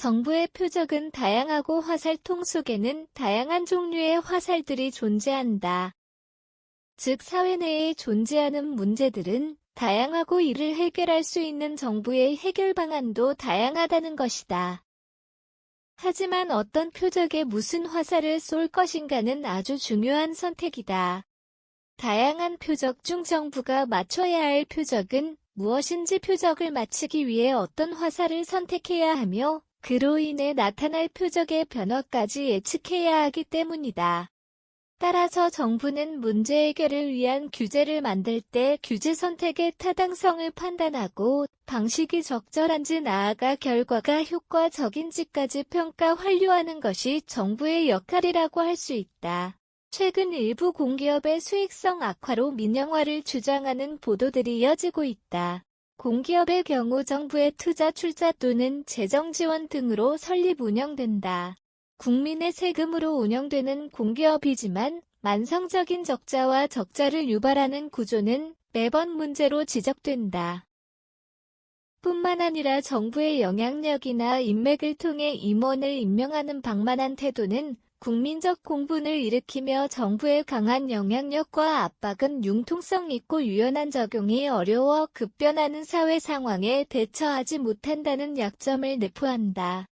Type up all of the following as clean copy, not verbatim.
정부의 표적은 다양하고 화살통 속에는 다양한 종류의 화살들이 존재한다. 즉 사회 내에 존재하는 문제들은 다양하고 이를 해결할 수 있는 정부의 해결 방안도 다양하다는 것이다. 하지만 어떤 표적에 무슨 화살을 쏠 것인가는 아주 중요한 선택이다. 다양한 표적 중 정부가 맞춰야 할 표적은 무엇인지 표적을 맞추기 위해 어떤 화살을 선택해야 하며 그로 인해 나타날 표적의 변화까지 예측해야 하기 때문이다. 따라서 정부는 문제 해결을 위한 규제를 만들 때 규제 선택의 타당성을 판단하고 방식이 적절한지 나아가 결과가 효과적인지까지 평가 완료하는 것이 정부의 역할이라고 할 수 있다. 최근 일부 공기업의 수익성 악화로 민영화를 주장하는 보도들이 이어지고 있다. 공기업의 경우 정부의 투자 출자 또는 재정 지원 등으로 설립 운영된다. 국민의 세금으로 운영되는 공기업이지만 만성적인 적자와 적자를 유발하는 구조는 매번 문제로 지적된다. 뿐만 아니라 정부의 영향력이나 인맥을 통해 임원을 임명하는 방만한 태도는 국민적 공분을 일으키며 정부의 강한 영향력과 압박은 융통성 있고 유연한 적용이 어려워 급변하는 사회 상황에 대처하지 못한다는 약점을 내포한다.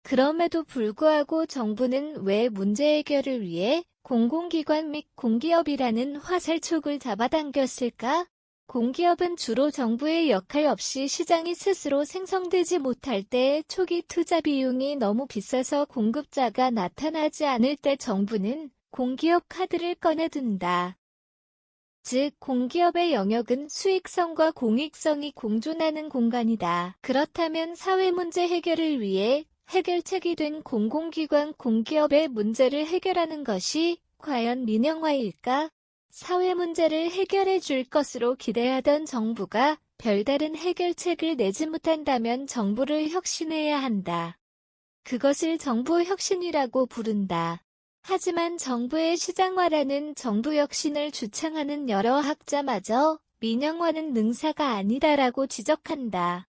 그럼에도 불구하고 정부는 왜 문제 해결을 위해 공공기관 및 공기업이라는 화살촉을 잡아당겼을까? 공기업은 주로 정부의 역할 없이 시장이 스스로 생성되지 못할 때 초기 투자 비용이 너무 비싸서 공급자가 나타나지 않을 때 정부는 공기업 카드를 꺼내든다. 즉, 공기업의 영역은 수익성과 공익성이 공존하는 공간이다. 그렇다면 사회 문제 해결을 위해 해결책이 된 공공기관 공기업의 문제를 해결하는 것이 과연 민영화일까? 사회 문제를 해결해 줄 것으로 기대하던 정부가 별다른 해결책을 내지 못한다면 정부를 혁신해야 한다. 그것을 정부 혁신이라고 부른다. 하지만 정부의 시장화라는 정부 혁신을 주창하는 여러 학자마저 민영화는 능사가 아니다라고 지적한다.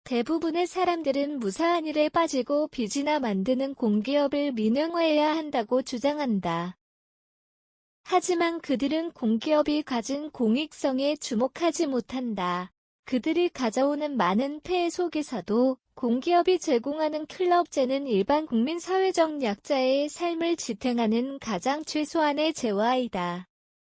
대부분의 사람들은 무사한 일에 빠지고 빚이나 만드는 공기업을 민영화해야 한다고 주장한다. 하지만 그들은 공기업이 가진 공익성에 주목하지 못한다. 그들이 가져오는 많은 폐해 속에서도 공기업이 제공하는 클럽제는 일반 국민 사회적 약자의 삶을 지탱하는 가장 최소한의 재화이다.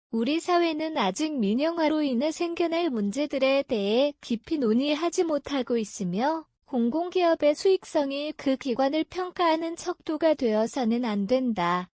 우리 사회는 아직 민영화로 인해 생겨날 문제들에 대해 깊이 논의하지 못하고 있으며 공공기업의 수익성이 그 기관을 평가하는 척도가 되어서는 안 된다.